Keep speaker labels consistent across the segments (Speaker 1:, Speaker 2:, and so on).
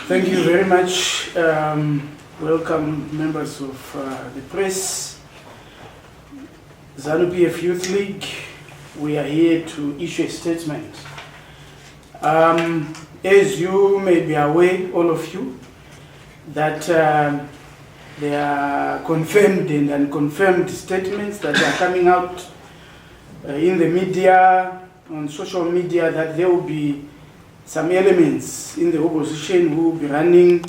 Speaker 1: Thank you very much. Welcome, members of the press. ZANU PF Youth League, we are here to issue a statement. As you may be aware, all of you, that there are confirmed and unconfirmed statements that are coming out in the media, on social media, that there will be some elements in the opposition who will be running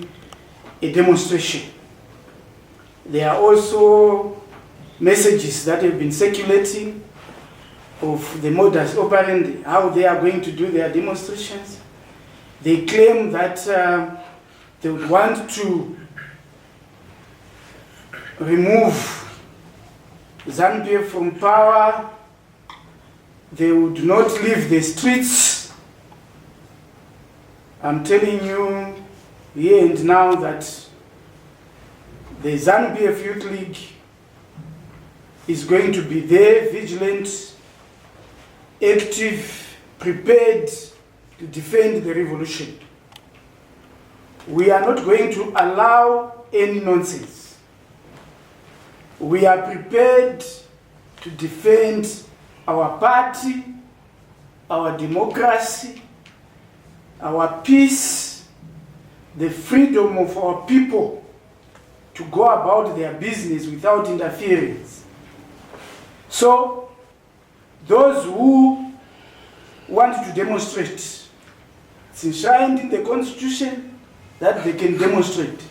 Speaker 1: a demonstration. There are also messages that have been circulating of the modus operandi, how they are going to do their demonstrations. They claim that they would want to remove ZANU PF from power. They would not leave the streets. I'm telling you here and now that the ZANU PF Youth League is going to be there, vigilant, active, prepared to defend the revolution. We are not going to allow any nonsense. We are prepared to defend our party, our democracy, our peace, the freedom of our people to go about their business without interference. So, those who want to demonstrate, it's enshrined in the Constitution that they can demonstrate.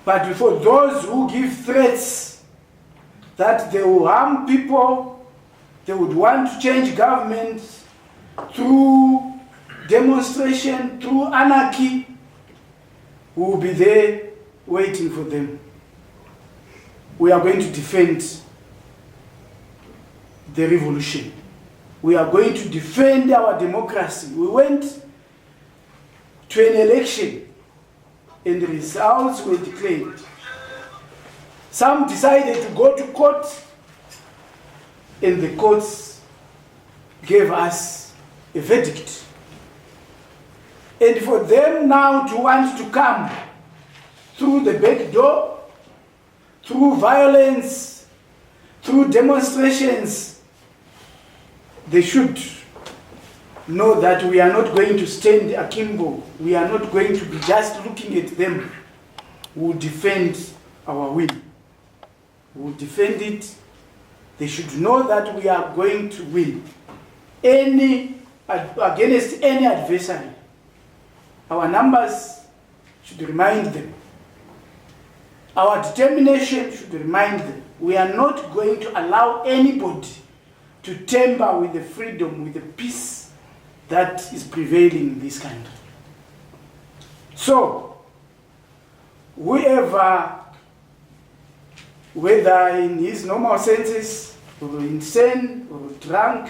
Speaker 1: But for those who give threats that they will harm people, they would want to change government through demonstration, through anarchy, we will be there waiting for them. We are going to defend the revolution. We are going to defend our democracy. We went to an election and the results were declared. Some decided to go to court and the courts gave us a verdict. And for them now to want to come through the back door, through violence, through demonstrations, they should know that we are not going to stand akimbo. We are not going to be just looking at them. We will defend our win. We will defend it. They should know that we are going to win against any adversary. Our numbers should remind them. Our determination should remind them. We are not going to allow anybody to tamper with the freedom, with the peace that is prevailing in this country. So, whoever, whether in his normal senses, or insane, or drunk,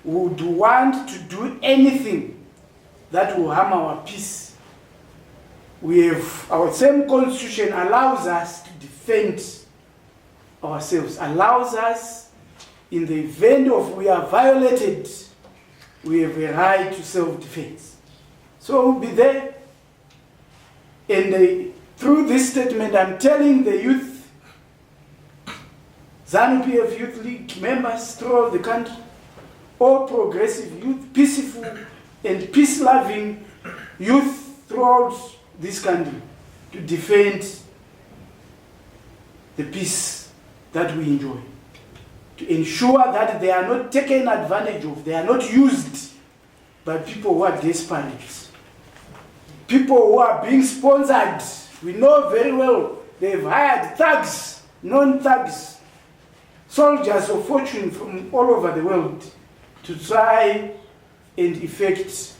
Speaker 1: would want to do anything that will harm our peace. We have, our same constitution allows us to defend ourselves, allows us, in the event of we are violated, we have a right to self-defense. So we'll be there. And through this statement, I'm telling the youth, ZANU PF Youth League members throughout the country, all progressive youth, peaceful and peace-loving youth throughout this country, to defend the peace that we enjoy, to ensure that they are not taken advantage of, they are not used by people who are desperate, people who are being sponsored. We know very well they've hired thugs, non-thugs, soldiers of fortune from all over the world to try and effect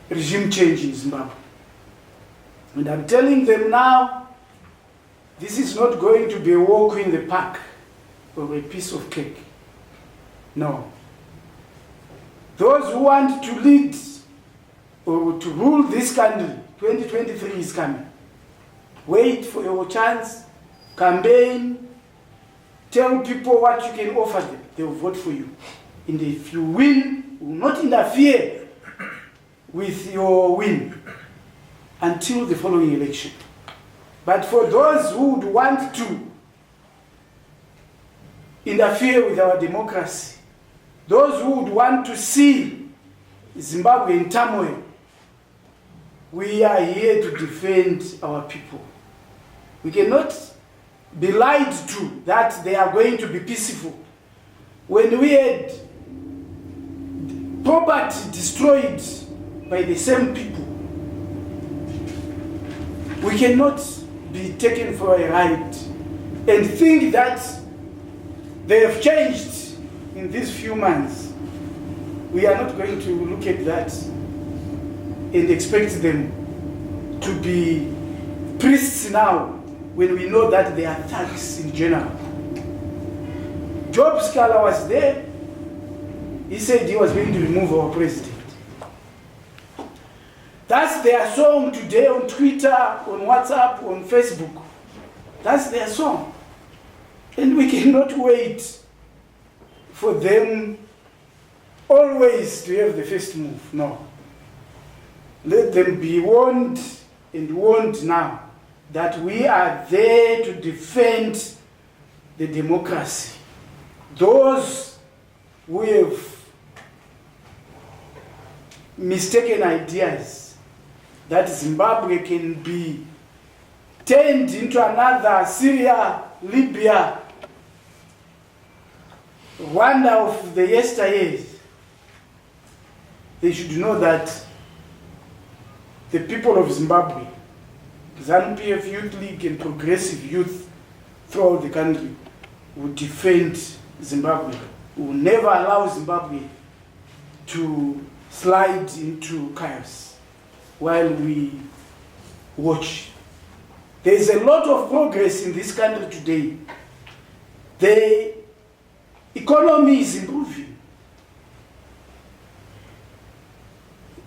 Speaker 1: regime change in Zimbabwe. And I'm telling them now, this is not going to be a walk in the park or a piece of cake. No. Those who want to lead or to rule this country, 2023 is coming. Wait for your chance, campaign, tell people what you can offer them. They will vote for you. And if you win, will not interfere with your win. until the following election. But for those who would want to interfere with our democracy, those who would want to see Zimbabwe in turmoil, we are here to defend our people. We cannot be lied to that they are going to be peaceful. When we had property destroyed by the same people, we cannot be taken for a ride and think that they have changed in these few months. We are not going to look at that and expect them to be priests now when we know that they are thugs in general. Job Scala was there. He said he was going to remove our president. That's their song today on Twitter, on WhatsApp, on Facebook. That's their song. And we cannot wait for them always to have the first move. No. Let them be warned and warned now that we are there to defend the democracy. Those who have mistaken ideas that Zimbabwe can be turned into another Syria, Libya, Rwanda of the yesteryears, they should know that the people of Zimbabwe, ZANU-PF Youth League and progressive youth throughout the country will defend Zimbabwe. We will never allow Zimbabwe to slide into chaos while we watch. There is a lot of progress in this country today. The economy is improving.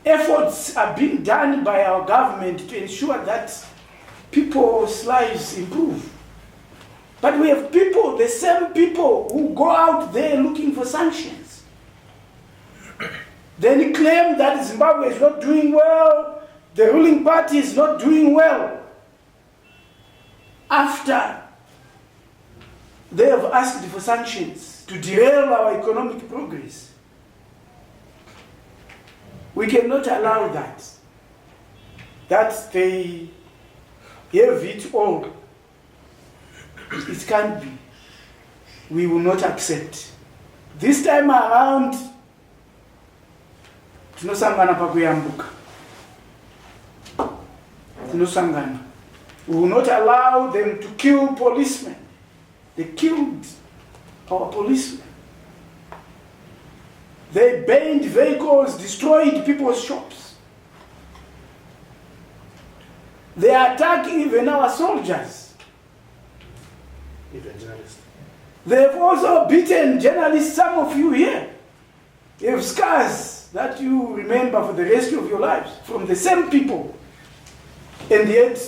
Speaker 1: Efforts are being done by our government to ensure that people's lives improve. But we have people, the same people who go out there looking for sanctions. Then claim that Zimbabwe is not doing well, the ruling party is not doing well. After they have asked for sanctions to derail our economic progress. We cannot allow that. That they have it all. It can't be. We will not accept. This time around, tinosangana pakuyambuka. Tinosangana. We will not allow them to kill policemen. They killed our policemen. They burned vehicles, destroyed people's shops. They are attacking even our soldiers.
Speaker 2: Even journalists.
Speaker 1: They have also beaten journalists, some of you here. You have scars that you remember for the rest of your lives from the same people. And yet,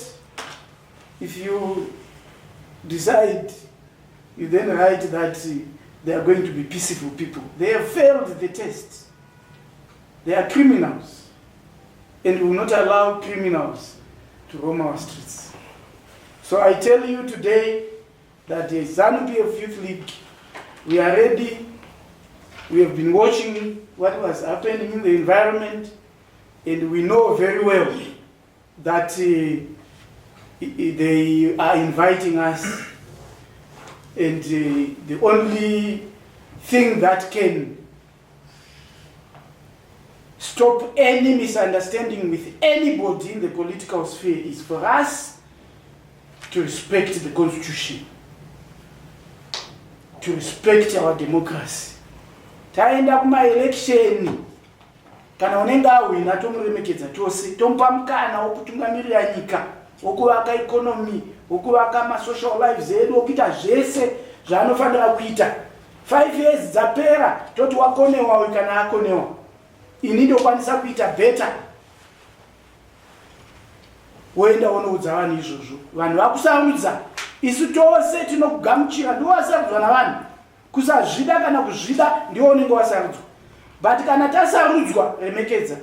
Speaker 1: if you decide, you then write that they are going to be peaceful people. They have failed the test. They are criminals. And we will not allow criminals to roam our streets. So I tell you today that the ZANU-PF Youth League, we are ready. We have been watching what was happening in the environment, and we know very well that they are inviting us, and the only thing that can stop any misunderstanding with anybody in the political sphere is for us to respect the Constitution, to respect our democracy. Taenda kuma-election, kana unenge awina tomuremekedza tose, tomupa mukana wokutungamirira nyika, wokuvaka economy, wokuvaka ma-social lives edu, wokuita zvese zvaanofanira kuita. 5 years dzapera, toti wakonewa uyu kana akonewa. Ini ndokwanisa kuita better. Woenda unoudza vanhu izvozvo. Vanhu vakusarudza. Isu tose tinokugamuchira, ndiwo wasarudzwa navanhu. Kusazvida kana kuzvida ndiwo unenge wasarudzwa. But kana tasarudzwa, remekedza.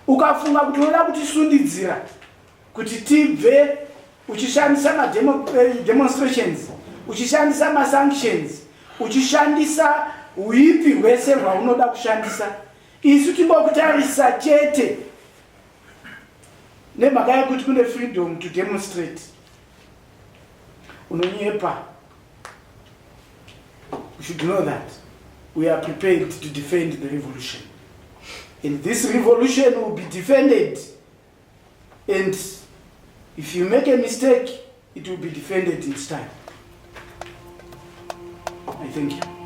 Speaker 1: Ukafunga kuti unoda kutisundidzira, kuti tibve uchishandisa demonstrations, uchishandisa sanctions, uchishandisa uipi hwese hwaunoda kushandisa. Isu tingokutarisa chete nemhaka yekuti kune freedom to demonstrate. Unonyepa. You should know that we are prepared to defend the revolution. And this revolution will be defended. And if you make a mistake, it will be defended in time. I thank you.